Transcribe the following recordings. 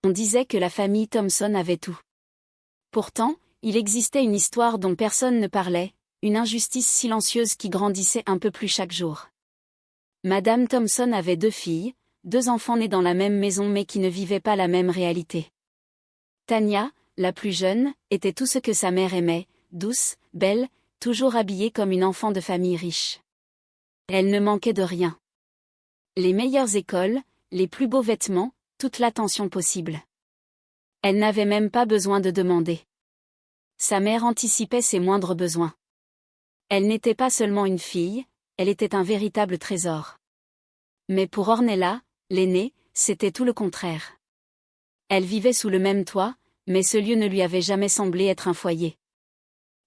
On disait que la famille Thompson avait tout. Pourtant, il existait une histoire dont personne ne parlait, une injustice silencieuse qui grandissait un peu plus chaque jour. Madame Thompson avait 2 filles, 2 enfants nés dans la même maison mais qui ne vivaient pas la même réalité. Tanya, la plus jeune, était tout ce que sa mère aimait, douce, belle, toujours habillée comme une enfant de famille riche. Elle ne manquait de rien. Les meilleures écoles, les plus beaux vêtements, toute l'attention possible. Elle n'avait même pas besoin de demander. Sa mère anticipait ses moindres besoins. Elle n'était pas seulement une fille, elle était un véritable trésor. Mais pour Ornella, l'aînée, c'était tout le contraire. Elle vivait sous le même toit, mais ce lieu ne lui avait jamais semblé être un foyer.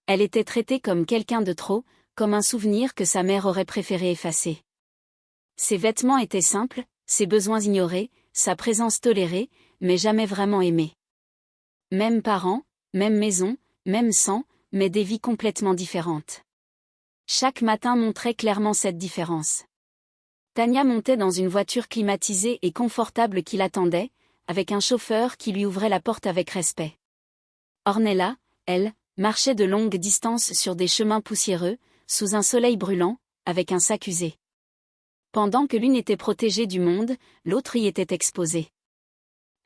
Elle était traitée comme quelqu'un de trop, comme un souvenir que sa mère aurait préféré effacer. Ses vêtements étaient simples, ses besoins ignorés, sa présence tolérée, mais jamais vraiment aimée. Même parents, même maison, même sang, mais des vies complètement différentes. Chaque matin montrait clairement cette différence. Tanya montait dans une voiture climatisée et confortable qui l'attendait, avec un chauffeur qui lui ouvrait la porte avec respect. Ornella, elle, marchait de longues distances sur des chemins poussiéreux, sous un soleil brûlant, avec un sac usé. Pendant que l'une était protégée du monde, l'autre y était exposée.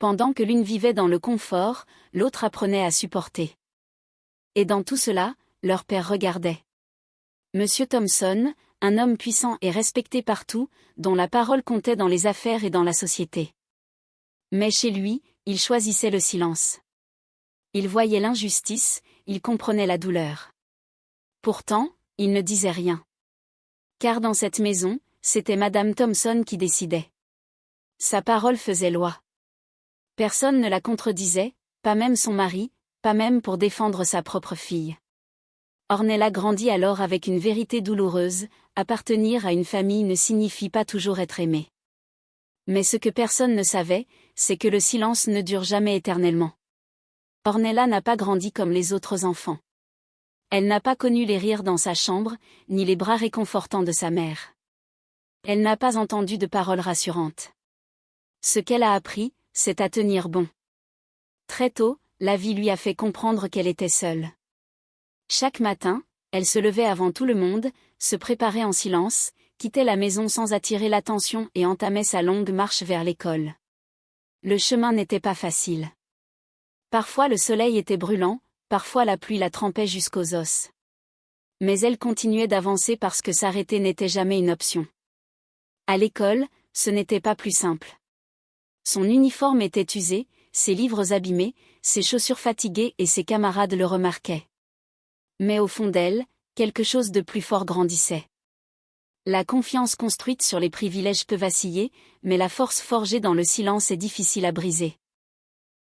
Pendant que l'une vivait dans le confort, l'autre apprenait à supporter. Et dans tout cela, leur père regardait. Monsieur Thompson, un homme puissant et respecté partout, dont la parole comptait dans les affaires et dans la société. Mais chez lui, il choisissait le silence. Il voyait l'injustice, il comprenait la douleur. Pourtant, il ne disait rien. Car dans cette maison, c'était Madame Thompson qui décidait. Sa parole faisait loi. Personne ne la contredisait, pas même son mari, pas même pour défendre sa propre fille. Ornella grandit alors avec une vérité douloureuse, appartenir à une famille ne signifie pas toujours être aimé. Mais ce que personne ne savait, c'est que le silence ne dure jamais éternellement. Ornella n'a pas grandi comme les autres enfants. Elle n'a pas connu les rires dans sa chambre, ni les bras réconfortants de sa mère. Elle n'a pas entendu de paroles rassurantes. Ce qu'elle a appris, c'est à tenir bon. Très tôt, la vie lui a fait comprendre qu'elle était seule. Chaque matin, elle se levait avant tout le monde, se préparait en silence, quittait la maison sans attirer l'attention et entamait sa longue marche vers l'école. Le chemin n'était pas facile. Parfois le soleil était brûlant, parfois la pluie la trempait jusqu'aux os. Mais elle continuait d'avancer parce que s'arrêter n'était jamais une option. À l'école, ce n'était pas plus simple. Son uniforme était usé, ses livres abîmés, ses chaussures fatiguées et ses camarades le remarquaient. Mais au fond d'elle, quelque chose de plus fort grandissait. La confiance construite sur les privilèges peut vaciller, mais la force forgée dans le silence est difficile à briser.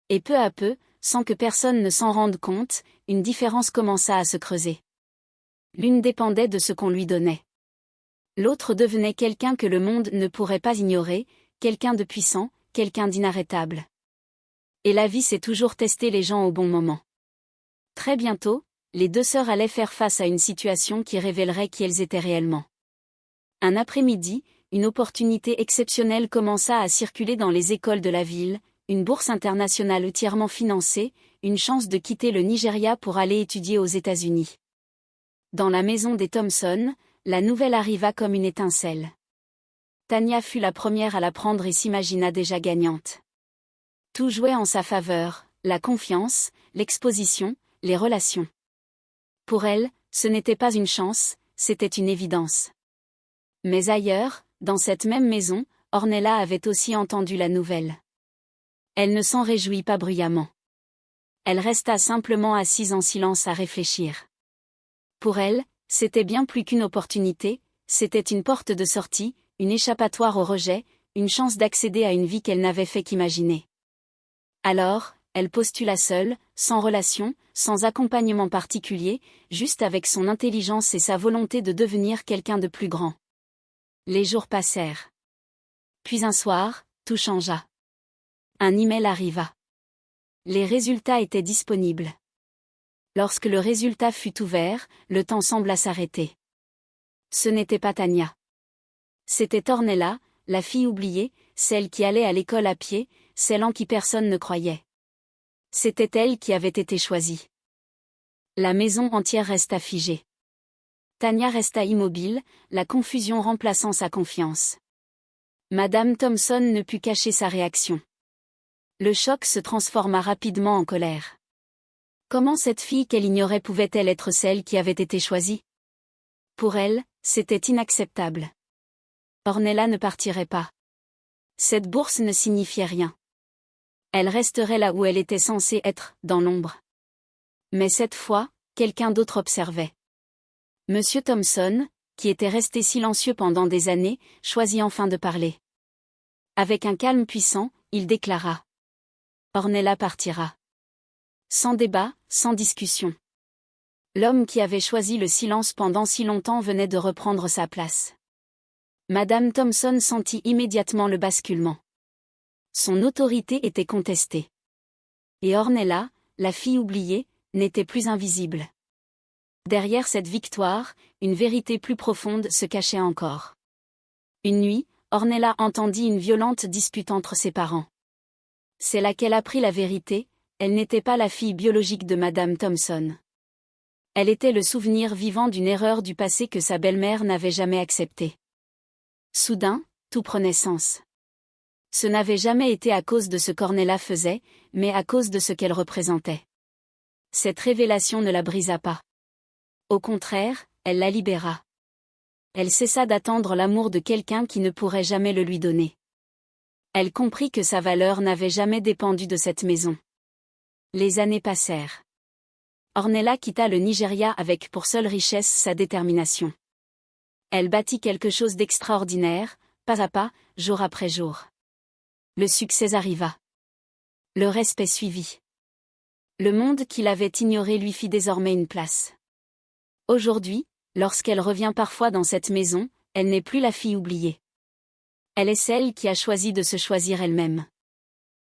Et peu à peu, sans que personne ne s'en rende compte, une différence commença à se creuser. L'une dépendait de ce qu'on lui donnait. L'autre devenait quelqu'un que le monde ne pourrait pas ignorer, quelqu'un de puissant, quelqu'un d'inarrêtable. Et la vie sait toujours tester les gens au bon moment. Très bientôt, les 2 sœurs allaient faire face à une situation qui révélerait qui elles étaient réellement. Un après-midi, une opportunité exceptionnelle commença à circuler dans les écoles de la ville, une bourse internationale entièrement financée, une chance de quitter le Nigeria pour aller étudier aux États-Unis. Dans la maison des Thompson, la nouvelle arriva comme une étincelle. Tanya fut la première à la prendre et s'imagina déjà gagnante. Tout jouait en sa faveur, la confiance, l'exposition, les relations. Pour elle, ce n'était pas une chance, c'était une évidence. Mais ailleurs, dans cette même maison, Ornella avait aussi entendu la nouvelle. Elle ne s'en réjouit pas bruyamment. Elle resta simplement assise en silence à réfléchir. Pour elle, c'était bien plus qu'une opportunité, c'était une porte de sortie, une échappatoire au rejet, une chance d'accéder à une vie qu'elle n'avait fait qu'imaginer. Alors, elle postula seule, sans relation, sans accompagnement particulier, juste avec son intelligence et sa volonté de devenir quelqu'un de plus grand. Les jours passèrent. Puis un soir, tout changea. Un email arriva. Les résultats étaient disponibles. Lorsque le résultat fut ouvert, le temps sembla s'arrêter. Ce n'était pas Tanya. C'était Ornella, la fille oubliée, celle qui allait à l'école à pied, celle en qui personne ne croyait. C'était elle qui avait été choisie. La maison entière resta figée. Tanya resta immobile, la confusion remplaçant sa confiance. Madame Thompson ne put cacher sa réaction. Le choc se transforma rapidement en colère. Comment cette fille qu'elle ignorait pouvait-elle être celle qui avait été choisie? Pour elle, c'était inacceptable. Ornella ne partirait pas. Cette bourse ne signifiait rien. Elle resterait là où elle était censée être, dans l'ombre. Mais cette fois, quelqu'un d'autre observait. Monsieur Thompson, qui était resté silencieux pendant des années, choisit enfin de parler. Avec un calme puissant, il déclara. Ornella partira. Sans débat, sans discussion. L'homme qui avait choisi le silence pendant si longtemps venait de reprendre sa place. Madame Thompson sentit immédiatement le basculement. Son autorité était contestée. Et Ornella, la fille oubliée, n'était plus invisible. Derrière cette victoire, une vérité plus profonde se cachait encore. Une nuit, Ornella entendit une violente dispute entre ses parents. C'est là qu'elle apprit la vérité, elle n'était pas la fille biologique de Madame Thompson. Elle était le souvenir vivant d'une erreur du passé que sa belle-mère n'avait jamais acceptée. Soudain, tout prenait sens. Ce n'avait jamais été à cause de ce qu'Ornella faisait, mais à cause de ce qu'elle représentait. Cette révélation ne la brisa pas. Au contraire, elle la libéra. Elle cessa d'attendre l'amour de quelqu'un qui ne pourrait jamais le lui donner. Elle comprit que sa valeur n'avait jamais dépendu de cette maison. Les années passèrent. Ornella quitta le Nigeria avec pour seule richesse sa détermination. Elle bâtit quelque chose d'extraordinaire, pas à pas, jour après jour. Le succès arriva. Le respect suivit. Le monde qu'il avait ignoré lui fit désormais une place. Aujourd'hui, lorsqu'elle revient parfois dans cette maison, elle n'est plus la fille oubliée. Elle est celle qui a choisi de se choisir elle-même.